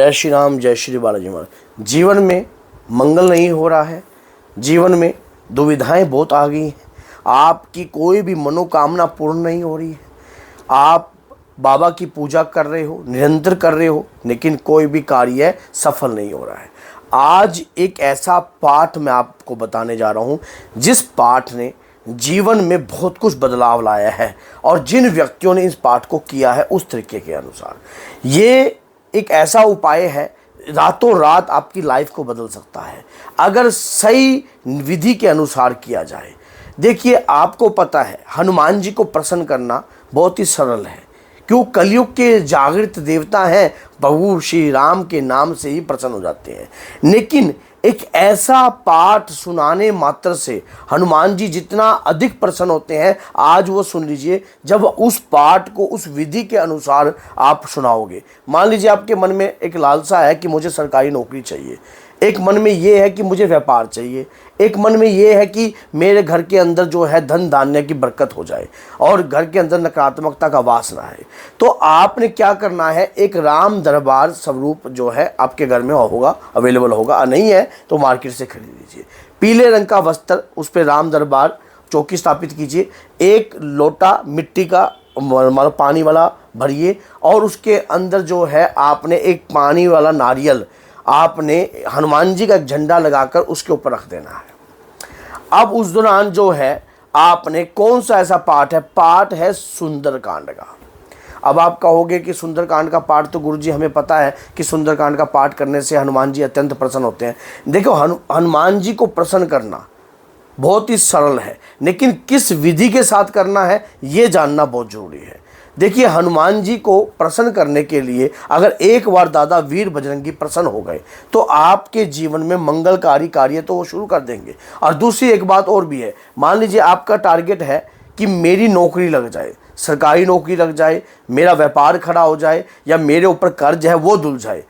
जय श्री राम, जय श्री बालाजी महाराज। जीवन में मंगल नहीं हो रहा है, जीवन में दुविधाएं बहुत आ गई हैं, आपकी कोई भी मनोकामना पूर्ण नहीं हो रही है। आप बाबा की पूजा कर रहे हो, निरंतर कर रहे हो, लेकिन कोई भी कार्य सफल नहीं हो रहा है। आज एक ऐसा पाठ मैं आपको बताने जा रहा हूँ जिस पाठ ने जीवन में बहुत कुछ बदलाव लाया है, और जिन व्यक्तियों ने इस पाठ को किया है उस तरीके के अनुसार ये एक ऐसा उपाय है, रातों रात आपकी लाइफ को बदल सकता है अगर सही विधि के अनुसार किया जाए। देखिए, आपको पता है हनुमान जी को प्रसन्न करना बहुत ही सरल है, क्यों? कलयुग के जागृत देवता हैं, प्रभु श्री राम के नाम से ही प्रसन्न हो जाते हैं। लेकिन एक ऐसा पाठ सुनाने मात्र से हनुमान जी जितना अधिक प्रसन्न होते हैं, आज वो सुन लीजिए। जब उस पाठ को उस विधि के अनुसार आप सुनाओगे, मान लीजिए आपके मन में एक लालसा है कि मुझे सरकारी नौकरी चाहिए, एक मन में ये है कि मुझे व्यापार चाहिए, एक मन में ये है कि मेरे घर के अंदर जो है धन धान्य की बरकत हो जाए और घर के अंदर नकारात्मकता का वास ना है। तो आपने क्या करना है, एक राम दरबार स्वरूप जो है आपके घर में होगा, अवेलेबल होगा, नहीं है तो मार्केट से खरीद लीजिए। पीले रंग का वस्त्र, उस पर राम दरबार चौकी स्थापित कीजिए। एक लोटा मिट्टी का मतलब पानी वाला भरिए, और उसके अंदर जो है आपने एक पानी वाला नारियल आपने हनुमान जी का एक झंडा लगाकर उसके ऊपर रख देना है। अब उस दौरान जो है आपने कौन सा ऐसा पाठ है, पाठ है सुंदरकांड का। अब आप कहोगे कि सुंदरकांड का पाठ तो गुरुजी हमें पता है कि सुंदरकांड का पाठ करने से हनुमान जी अत्यंत प्रसन्न होते हैं। देखो, हनुमान जी को प्रसन्न करना बहुत ही सरल है, लेकिन किस विधि के साथ करना है ये जानना बहुत जरूरी है। देखिए, हनुमान जी को प्रसन्न करने के लिए अगर एक बार दादा वीर बजरंगी प्रसन्न हो गए तो आपके जीवन में मंगलकारी कार्य तो वो शुरू कर देंगे। और दूसरी एक बात और भी है, मान लीजिए आपका टारगेट है कि मेरी नौकरी लग जाए, सरकारी नौकरी लग जाए, मेरा व्यापार खड़ा हो जाए, या मेरे ऊपर कर्ज है वो धुल जाए।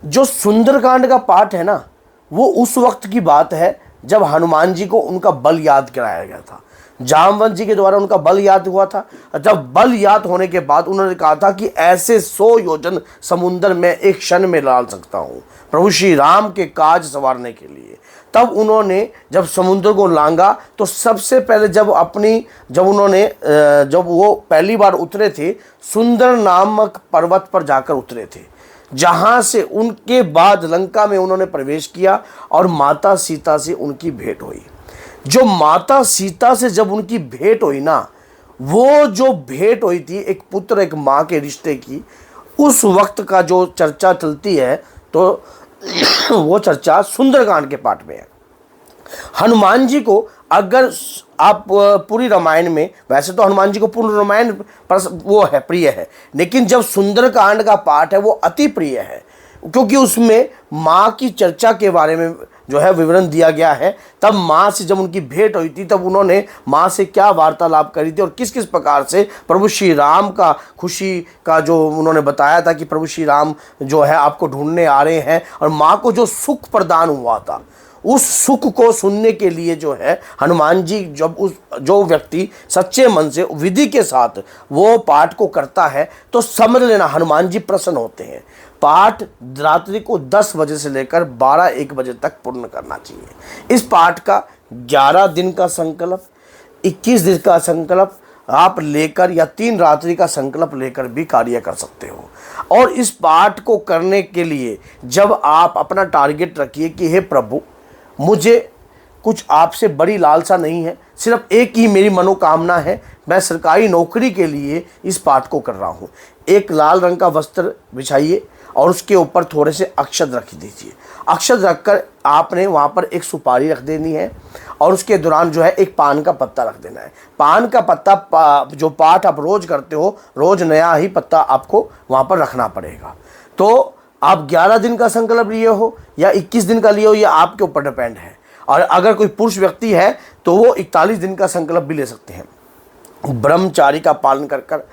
जो सुंदरकांड का पाठ है ना, वो उस वक्त की बात है जब हनुमान जी को उनका बल याद कराया गया था। जामवंत जी के द्वारा उनका बल याद हुआ था। जब बल याद होने के बाद उन्होंने कहा था कि ऐसे 100 योजन समुद्र में एक क्षण में डाल सकता हूँ प्रभु श्री राम के काज संवारने के लिए। तब उन्होंने जब समुद्र को लांगा तो सबसे पहले जब वो पहली बार उतरे थे, सुंदर नामक पर्वत पर जाकर उतरे थे, जहाँ से उनके बाद लंका में उन्होंने प्रवेश किया और माता सीता से उनकी भेंट हुई। जो माता सीता से जब उनकी भेंट हुई ना, वो जो भेंट हुई थी एक पुत्र एक माँ के रिश्ते की, उस वक्त का जो चर्चा चलती है तो वो चर्चा सुंदरकांड के पाठ में है। हनुमान जी को अगर आप पूरी रामायण में, वैसे तो हनुमान जी को पूर्ण रामायण पर वो है प्रिय है, लेकिन जब सुंदरकांड का पाठ है वो अति प्रिय है, क्योंकि उसमें माँ की चर्चा के बारे में जो है विवरण दिया गया है। तब माँ से जब उनकी भेंट हुई थी तब उन्होंने माँ से क्या वार्तालाप करी थी और किस किस प्रकार से प्रभु श्री राम का खुशी का जो उन्होंने बताया था कि प्रभु श्री राम जो है आपको ढूंढने आ रहे हैं, और माँ को जो सुख प्रदान हुआ था उस सुख को सुनने के लिए जो है हनुमान जी, जब जो व्यक्ति सच्चे मन से विधि के साथ वो पाठ को करता है तो समझ लेना हनुमान जी प्रसन्न होते हैं। पाठ रात्रि को 10 बजे से लेकर 12-1 बजे तक पूर्ण करना चाहिए। इस पाठ का 11 दिन का संकल्प, 21 दिन का संकल्प आप लेकर, या 3 रात्रि का संकल्प लेकर भी कार्य कर सकते हो। और इस पाठ को करने के लिए जब आप अपना टारगेट रखिए कि हे प्रभु, मुझे कुछ आपसे बड़ी लालसा नहीं है, सिर्फ एक ही मेरी मनोकामना है, मैं सरकारी नौकरी के लिए इस पाठ को कर रहा हूँ। एक लाल रंग का वस्त्र बिछाइए और उसके ऊपर थोड़े से अक्षत रख दीजिए। अक्षत रखकर आपने वहाँ पर एक सुपारी रख देनी है, और उसके दौरान जो है एक पान का पत्ता रख देना है। पान का पत्ता जो पाठ आप रोज़ करते हो, रोज़ नया ही पत्ता आपको वहाँ पर रखना पड़ेगा। तो आप 11 दिन का संकल्प लिए हो या 21 दिन का लिए हो, ये आपके ऊपर डिपेंड है। और अगर कोई पुरुष व्यक्ति है तो वो 41 दिन का संकल्प भी ले सकते हैं। ब्रह्मचारी का पालन कर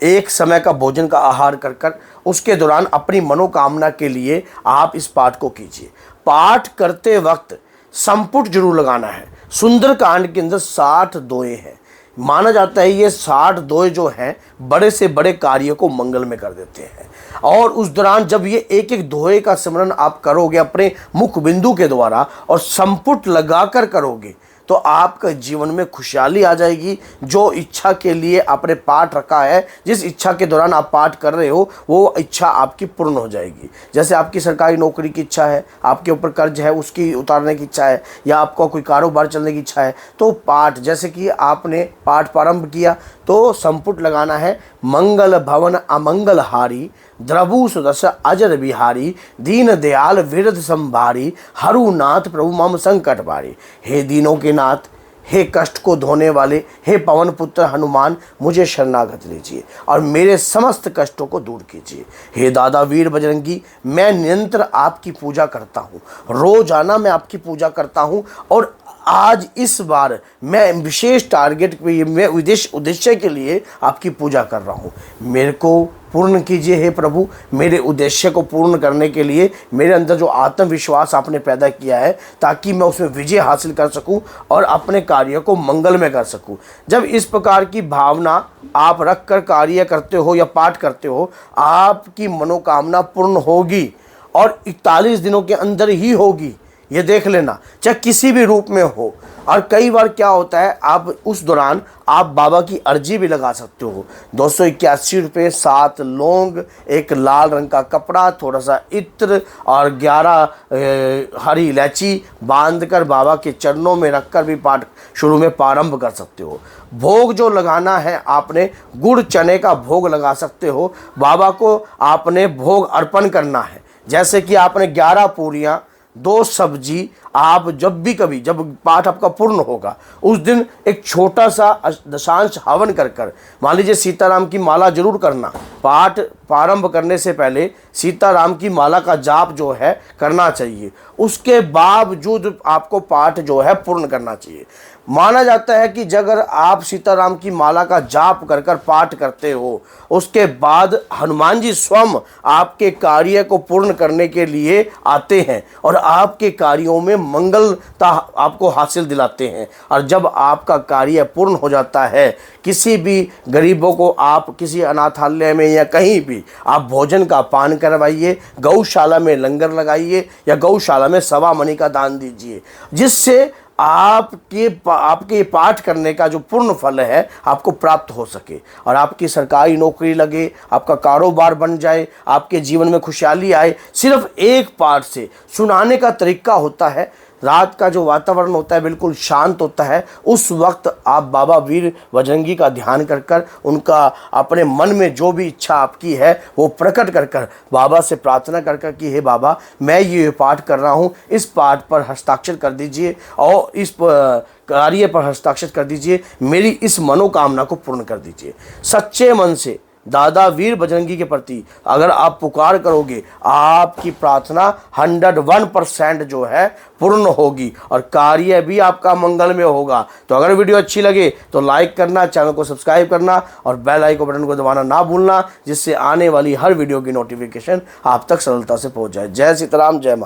एक समय का भोजन का आहार कर उसके दौरान अपनी मनोकामना के लिए आप इस पाठ को कीजिए। पाठ करते वक्त संपुट जरूर लगाना है। सुंदरकांड के अंदर 60 दोहे हैं, माना जाता है ये 60 दोए जो हैं बड़े से बड़े कार्य को मंगल में कर देते हैं। और उस दौरान जब ये एक एक दोहे का सिमरन आप करोगे अपने मुख बिंदु के द्वारा और संपुट लगाकर करोगे, तो आपके जीवन में खुशहाली आ जाएगी। जो इच्छा के लिए आपने पाठ रखा है, जिस इच्छा के दौरान आप पाठ कर रहे हो, वो इच्छा आपकी पूर्ण हो जाएगी। जैसे आपकी सरकारी नौकरी की इच्छा है, आपके ऊपर कर्ज है उसकी उतारने की इच्छा है, या आपका कोई कारोबार चलने की इच्छा है, तो पाठ, जैसे कि आपने पाठ प्रारंभ किया तो संपुट लगाना है, मंगल भवन अमंगल हारी, द्रभु सुदर्श अजर बिहारी, दीन दयाल विरध संभारी, हरुनाथ प्रभु मम संकट बारी। हे दीनों के नाथ, हे कष्ट को धोने वाले, हे पवन पुत्र हनुमान, मुझे शरणागत लीजिए और मेरे समस्त कष्टों को दूर कीजिए। हे दादा वीर बजरंगी, मैं निरंतर आपकी पूजा करता हूँ, रोजाना मैं आपकी पूजा करता हूँ, और आज इस बार मैं विशेष टारगेट पे, मैं उद्देश्य के लिए आपकी पूजा कर रहा हूँ। मेरे को पूर्ण कीजिए हे प्रभु। मेरे उद्देश्य को पूर्ण करने के लिए मेरे अंदर जो आत्मविश्वास आपने पैदा किया है, ताकि मैं उसमें विजय हासिल कर सकूं और अपने कार्य को मंगल में कर सकूं। जब इस प्रकार की भावना आप रख कर कार्य करते हो या पाठ करते हो, आपकी मनोकामना पूर्ण होगी और 41 दिनों के अंदर ही होगी। ये देख लेना, चाहे किसी भी रूप में हो। और कई बार क्या होता है, आप उस दौरान आप बाबा की अर्जी भी लगा सकते हो। 281 रुपये, 7 लौंग, एक लाल रंग का कपड़ा, थोड़ा सा इत्र और 11 हरी इलायची बांधकर बाबा के चरणों में रखकर भी पाठ शुरू में प्रारंभ कर सकते हो। भोग जो लगाना है, आपने गुड़ चने का भोग लगा सकते हो। बाबा को आपने भोग अर्पण करना है, जैसे कि आपने 11 पूरियाँ, 2 सब्जी, आप जब भी कभी, जब पाठ आपका पूर्ण होगा उस दिन एक छोटा सा दशांश हवन कर मान लीजिए सीताराम की माला जरूर करना। पाठ प्रारंभ करने से पहले सीताराम की माला का जाप जो है करना चाहिए, उसके बावजूद आपको पाठ जो है पूर्ण करना चाहिए। माना जाता है कि अगर आप सीताराम की माला का जाप कर पाठ करते हो, उसके बाद हनुमान जी स्वयं आपके कार्य को पूर्ण करने के लिए आते हैं और आपके कार्यों में मंगलता आपको हासिल दिलाते हैं। और जब आपका कार्य पूर्ण हो जाता है, किसी भी गरीबों को आप किसी अनाथालय में या कहीं भी आप भोजन का पान करवाइए, गौशाला में लंगर लगाइए या गौशाला में सवा मणि का दान दीजिए, जिससे आपके पाठ करने का जो पूर्ण फल है आपको प्राप्त हो सके और आपकी सरकारी नौकरी लगे, आपका कारोबार बन जाए, आपके जीवन में खुशहाली आए। सिर्फ एक पाठ से सुनाने का तरीका होता है, रात का जो वातावरण होता है बिल्कुल शांत होता है। उस वक्त आप बाबा वीर बजरंगी का ध्यान कर उनका अपने मन में जो भी इच्छा आपकी है वो प्रकट कर बाबा से प्रार्थना कर कि हे बाबा, मैं ये पाठ कर रहा हूँ, इस पाठ पर हस्ताक्षर कर दीजिए और इस कार्य पर हस्ताक्षर कर दीजिए, मेरी इस मनोकामना को पूर्ण कर दीजिए। सच्चे मन से दादा वीर बजरंगी के प्रति अगर आप पुकार करोगे, आपकी प्रार्थना 101% जो है पूर्ण होगी और कार्य भी आपका मंगल में होगा। तो अगर वीडियो अच्छी लगे तो लाइक करना, चैनल को सब्सक्राइब करना और बेल आइकन बटन को दबाना ना भूलना, जिससे आने वाली हर वीडियो की नोटिफिकेशन आप तक सरलता से पहुंच जाए। जय सीताराम, जय माता।